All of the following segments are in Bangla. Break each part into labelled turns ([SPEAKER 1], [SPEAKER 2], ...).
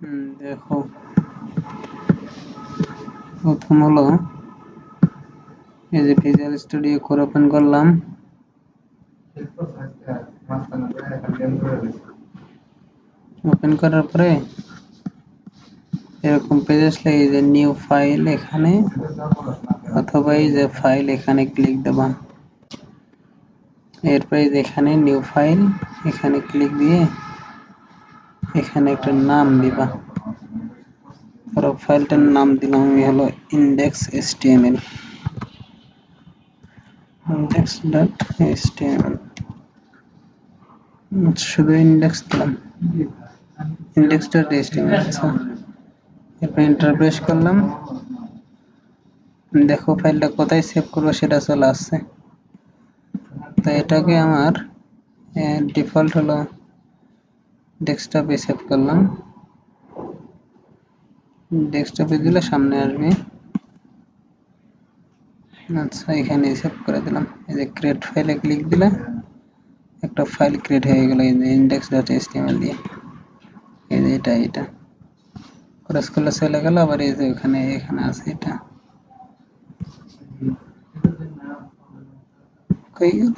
[SPEAKER 1] দেখো প্রথম হলো এই যে ভিজুয়াল স্টুডিও কোর ওপেন করলাম। ওপেন করার পরে এরকম পেজ আসলে এই যে নিউ ফাইল এখানে অথবা এই যে ফাইল এখানে ক্লিক দেবা। এরপরে এখানে নিউ ফাইল এখানে ক্লিক দিয়ে এখানে একটা নাম দিবা। ধরো ফাইলটার নাম দিলাম আমি হলো index.html index.html শুধু ইন্ডেক্স দিলাম index.html। আচ্ছা, এরপর এন্টার প্রেস করলাম। দেখো ফাইলটা কোথায় সেভ করবো সেটা চলে আসছে। তো এটাকে আমার ডিফল্ট হলো ডেস্কটপে সেভ করলাম। ডেস্কটপে দিলে সামনে আসবে। আচ্ছা, এখানে সেভ করে দিলাম। এই যে ক্রিয়েট ফাইলে ক্লিক দিলে একটা ফাইল ক্রিয়েট হয়ে গেল এই যে index.html দিয়ে। এই যে এটা ক্রস করলে চলে গেল। আবার এই যে এখানে আছে এটা কই গেল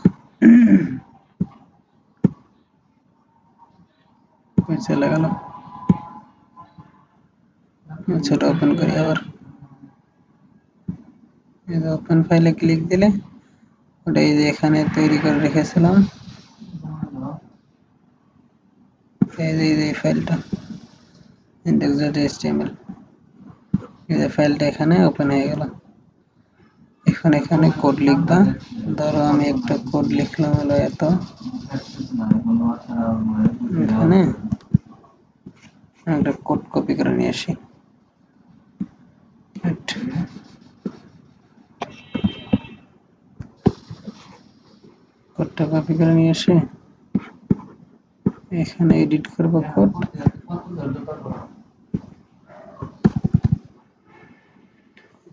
[SPEAKER 1] কই চলে গেল। ছোট ওপেন করি আবার। এই যে ওপেন ফাইলে ক্লিক দিলে ওটা এই যে এখানে তৈরি করে রেখেছিলাম। এই যে ফাইলটা index.html এই যে ফাইলটা এখানে ওপেন হয়ে গেল। এখন এখানে কোড লিখবা। ধরো আমি একটা কোড লিখলাম হলো এত। এখানে একটা কোড কপি করে নিয়ে আসি। কোডটা কপি করে নিয়ে এসে এখানে এডিট করব কোড।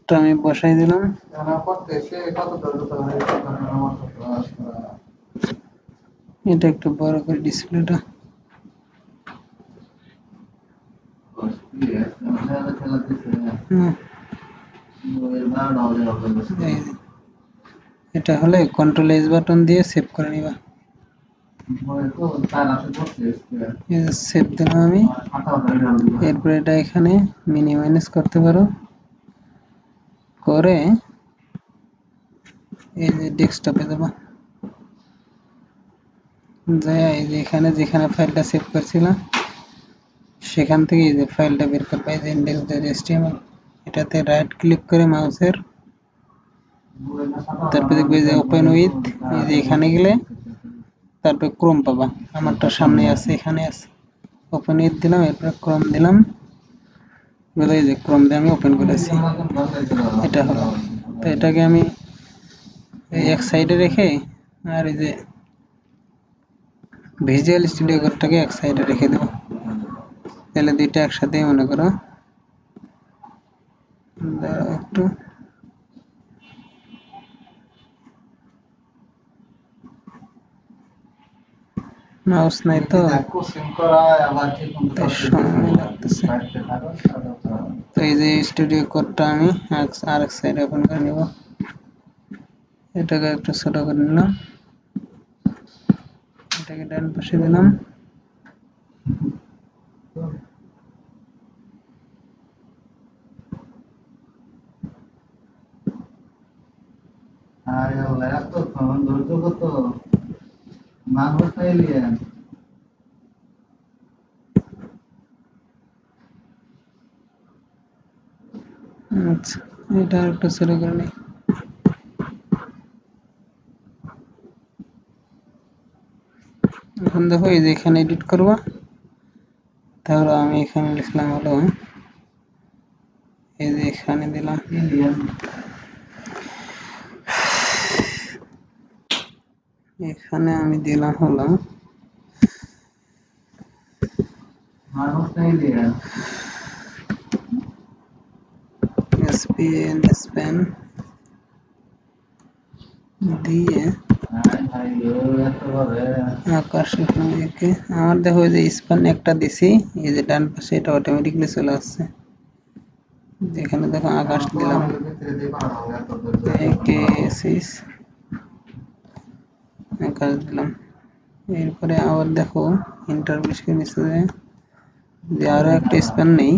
[SPEAKER 1] তো আমি বসাই দিলাম। এটা একটু বড় করে ডিসপ্লেটা। এটা হলে কন্ট্রোল এস বাটন দিয়ে সেভ করে নিবা। সেভ দিলাম আমি। এরপর এটা এখানে মিনিমাইজ করতে পারো করে এই যে ডেস্কটপে দেবো। এই যে এখানে যেখানে ফাইলটা সেভ করছিলাম সেখান থেকে এই যে ফাইলটা বের করবে এই যে index.html। এটাতে রাইট ক্লিক করে মাউসের তারপরে দেখবে যে ওপেন উইথ এই যে এখানে গেলে তারপর ক্রোম পাবা। আমারটা সামনে আছে, এখানে আছে। ওপেন উইথ দিলাম, এরপর ক্রোম দিলাম। বলে এই যে ক্রোম দিয়ে আমি ওপেন করেছি। এটা হলো। তো এটাকে আমি এই এক সাইডে রেখে আর এই যে ভিজুয়াল স্টুডিও কোডটাকে এক সাইডে রেখে দেবো। তাহলে দুইটা একসাথে মনে করো। একটু মাউস নাই তো সময় লাগতেছে। তো এই যে স্টুডিও কোডটা আমি আরেক সাইডে ওপেন করে নিব। এটাকে একটু ছোট করে নিলাম। এটাকে ডান পাশে দিলাম। আচ্ছা, এটা একটু ছোট করে নিই। এখন দেখো এই যে এখানে এডিট করবা। তাহলে আমি এখানে লিখলাম হলো এই যে এখানে দিলাম এখানে আমি দিলাম হলো স্পেন দিয়ে আকাশ এখানে একে আমার দেখো এই যে স্প্যান একটা দিছি, এই যে ডান পাশে এটা অটোমেটিকলি চলে আসছে। যেখানে দেখো আকাশ দিলাম একে সিস আকাশ দিলাম। এরপরে আবার দেখো ইন্টারভিউকে নিচে যে আরো একটা স্প্যান নেই,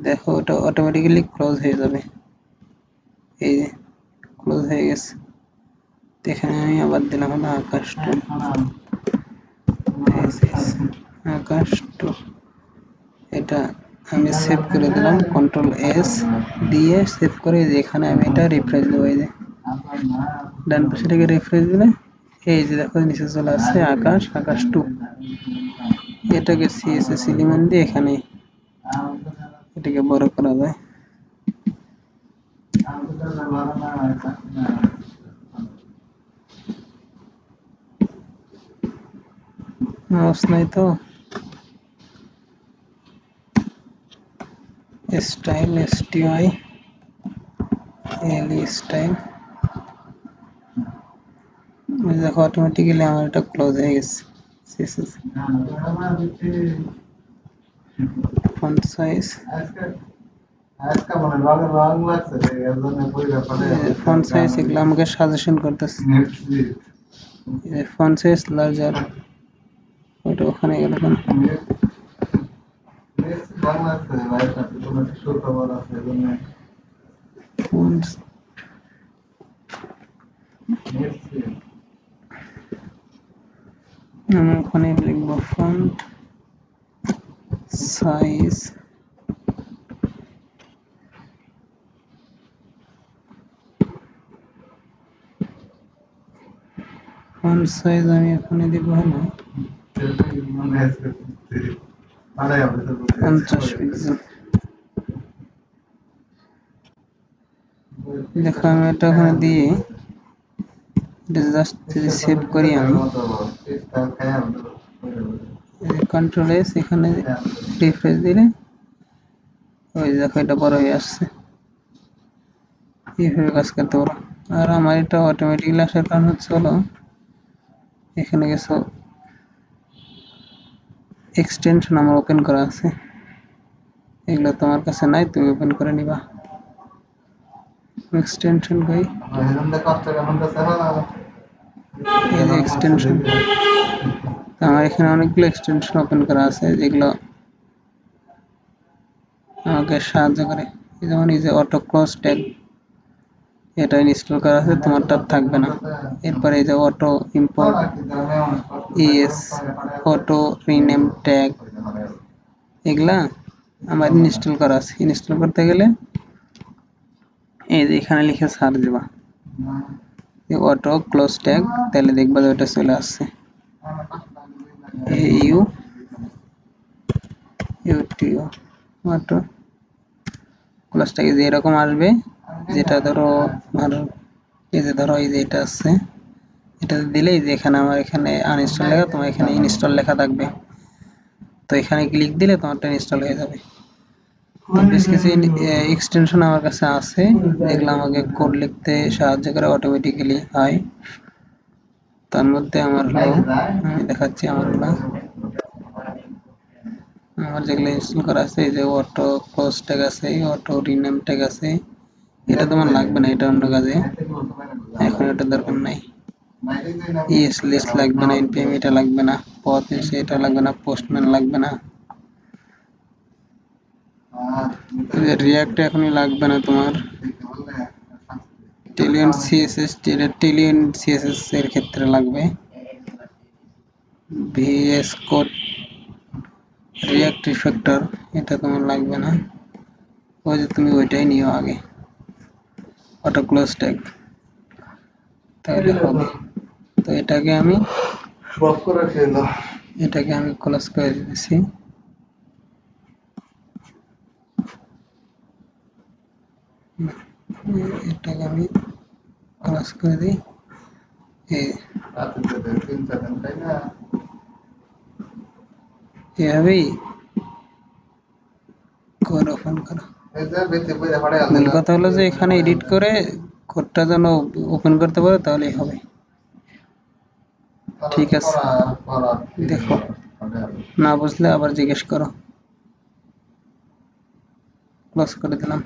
[SPEAKER 1] দেখো ওটা অটোমেটিক্যালি ক্লোজ হয়ে যাবে। এই যে ক্লোজ হয়ে গেছে। এখানে আমি আবার দিলাম হলো আকাশ টু, আকাশ টু। এটা আমি সেভ করে দিলাম, কন্ট্রোল এস দিয়ে সেভ করে এখানে আমি এটা রিফ্রেশ দেবো। এই যে ডান পাশে থেকে রিফ্রেশ দিলে এই যে দেখো নিচে চলে আসছে আকাশ, আকাশ টু। এটাকে সিএসএস এলিমেন্ট দিয়ে এখানে এটাকে বড় করা যায়। মাউস নাই তো, স্টাইল এসটিআই এলই স্টাইল, দেখো অটোমেটিক্যালি আমার এটা ক্লোজ হয়ে গেছে। CSS font size, font size এগুলো আমাকে সাজেশন করতেছে। ফন্ট সাইজ লার্জার, ওটা ওখানে গেল কেন? ফন্ট আমি ওখানে লিখবো ফন্ট সাইজ ফন্ট সাইজ আমি এখানে দিব হলো 50 পিক্সেল। দেখো আমি এটা ওখানে দিয়ে এটা জাস্ট যদি সেভ করি আমি কন্ট্রোল এস এখানে রিফ্রেশ দিলে ওই দেখো এটা বড় হয়ে আসছে। এইভাবে কাজ করতে পারো। আর আমার এটা অটোমেটিক্যালি আসার কারণ হচ্ছে হলো এখানে কিছু এক্সটেনশন আমার ওপেন করা আছে, এগুলো তোমার কাছে নাই, তুমি ওপেন করে নিবা। এক্সটেনশন কই, এই যে এক্সটেনশন, আমার এখানে অনেকগুলো এক্সটেনশন ওপেন করা আছে যেগুলো আমাকে সাহায্য করে। যেমন এই যে অটো ক্লোজ ট্যাগ, এটা ইনস্টল করা আছে, তোমারটা থাকবে না। এরপরে এই যে auto import ES, auto rename tag, এগুলা আমার ইনস্টল করা আছে। ইনস্টল করতে গেলে এই যে এখানে লিখে সার্চ দিবা অটো ক্লোজ ট্যাগ, তাহলে দেখবা যে ওটা চলে আসছে। ইউ ইউটিউ অটো ক্লোজ ট্যাগ যে এরকম আসবে, যেটা ধরো আর এই যে ধরো এই যে এটা আছে, এটা দিলেই যে এখানে আমার এখানে আনইনস্টল লেখা, তোমার এখানে ইনস্টল লেখা থাকবে, তো এখানে ক্লিক দিলে তোমারটা ইনস্টল হয়ে যাবে। বেশ কিছু এক্সটেনশন আমার কাছে আছে যেগুলো আমাকে কোড লিখতে সাহায্য করে, অটোমেটিক্যালি হয়। তার মধ্যে আমার হলো আমি দেখাচ্ছি আমারগুলো, আমার যেগুলো ইনস্টল করা আছে এই যে অটো ক্লোজ ট্যাগ আছে, অটো রিনেম ট্যাগ আছে, এটা তোমার লাগবে না, এটা অন্য কাজে, এখন এটা দরকার নাই। ইএস লিস্ট লাগবে না, এনপিএম এটা লাগবে না, পথ এটা লাগবে না, পোস্টম্যান লাগবে না, রিয়াক্ট এখনই লাগবে না তোমার। টেলিয়ন সিএসএস, টেলিয়ন সিএসএস এর ক্ষেত্রে লাগবে। ভিএস কোড রিয়াক্ট রিফ্যাক্টর, এটা তোমার লাগবে না, ওই যে তুমি ওইটাই নিও আগে, অটো ক্লোজ ট্যাগ, তাহলে হবে। তো এটাকে আমি ক্লোজ করে দিতেছি। এটাকে আমি ক্লোজ করে দিই। এভাবেই করো, ফোন করো। মূল কথা হলো যে এখানে এডিট করে কোডটা যেন ওপেন করতে পারো তাহলেই হবে। ঠিক আছে, দেখো, না বুঝলে আবার জিজ্ঞেস করো। ক্লোজ করে দিলাম।